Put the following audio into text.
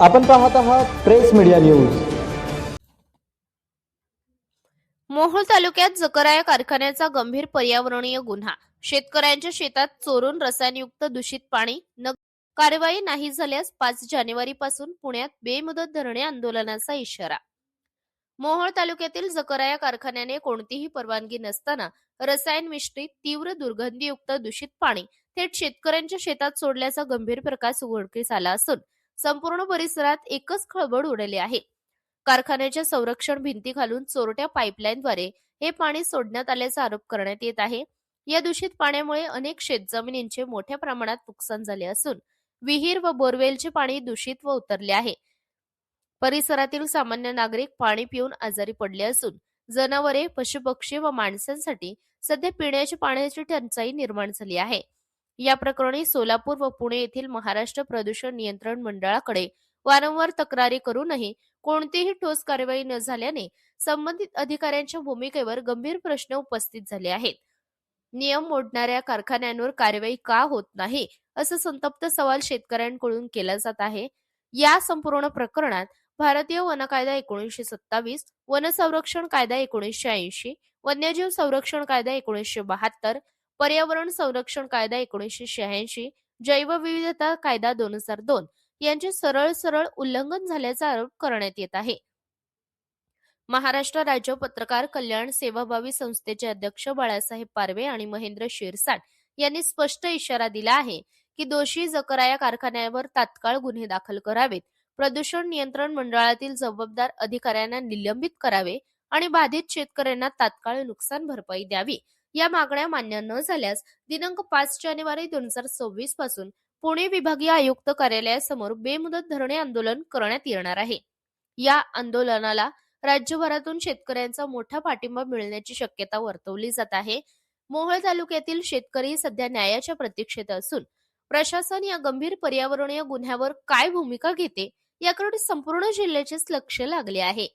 आपण पाहत आहात प्रेस मीडिया न्यूज. मोहोळ तालुक्यात जकरा या कारखान्याचा गंभीर पर्यावरणीय गुन्हा. शेतकऱ्यांच्या शेतात चोरून रसायनयुक्त दूषित पाणी. कारवाई नाही झाल्यास 5 जानेवारीपासून पुण्यात बेमुदत धरणे आंदोलनाचा इशारा. मोहोळ तालुक्यातील जकरा या कारखान्याने कोणतीही परवानगी नसताना रसायन मिश्रित तीव्र दुर्गंधीयुक्त दूषित पाणी थेट शेतकऱ्यांच्या शेतात सोडल्याचा गंभीर प्रकार उघडकीस आला असून संपूर्ण परिसरात एकच खळबळ उडाली आहे. कारखान्याच्या संरक्षण भिंती खालून चोरट्या पाईपलाईनद्वारे हे पाणी सोडण्यात आल्याचा आरोप करण्यात येत आहे. या दूषित पाण्यामुळे अनेक शेतजमिनींचे मोठ्या प्रमाणात नुकसान झाले असून विहीर व बोरवेलचे पाणी दूषित व उतरले आहे. परिसरातील सामान्य नागरिक पाणी पिऊन आजारी पडले असून जनावरे, पशुपक्षी व माणसांसाठी सध्या पिण्याच्या पाण्याची टंचाई निर्माण झाली आहे. या प्रकरणी सोलापूर व पुणे येथील महाराष्ट्र प्रदूषण नियंत्रण मंडळाकडे वारंवार तक्रारी करूनही कोणतीही ठोस कारवाई न झाल्याने संबंधित अधिकाऱ्यांच्या भूमिकेवर गंभीर प्रश्न उपस्थित झाले आहेत. नियम मोडणाऱ्या कारखान्यांवर कारवाई का होत नाही, असा संतप्त सवाल शेतकऱ्यांकडून केला जात आहे. या संपूर्ण प्रकरणात भारतीय वन कायदा 1927, वन संरक्षण कायदा 1980, वन्यजीव संरक्षण कायदा 1972, पर्यावरण संरक्षण कायदा 1986, जैवविविधता कायदा 2002 यांचे सरळ उल्लंघन झाल्याचा आरोप करण्यात येत आहे. महाराष्ट्र राज्य पत्रकार कल्याण सेवाभावी संस्थेचे अध्यक्ष बाळासाहेब पारवे आणि महेंद्र शिरसाट यांनी स्पष्ट इशारा दिला आहे की दोषी जकरा या कारखान्यावर तात्काळ गुन्हे दाखल करावेत, प्रदूषण नियंत्रण मंडळातील जबाबदार अधिकाऱ्यांना निलंबित करावे आणि बाधित शेतकऱ्यांना तात्काळ नुकसान भरपाई द्यावी. या मागण्या मान्य न झाल्यास दिनांक 5 जानेवारी 2026 पासून पुणे विभागीय आयुक्त कार्यालयासमोर बेमुदत धरणे आंदोलन करण्यात येणार आहे. या आंदोलनाला राज्यभरातून शेतकऱ्यांचा मोठा पाठिंबा मिळण्याची शक्यता वर्तवली जात आहे. मोहोळ तालुक्यातील शेतकरी सध्या न्यायाच्या प्रतीक्षेत असून प्रशासन या गंभीर पर्यावरणीय गुन्ह्यावर काय भूमिका घेते याकडे संपूर्ण जिल्ह्याचेच लक्ष लागले आहे.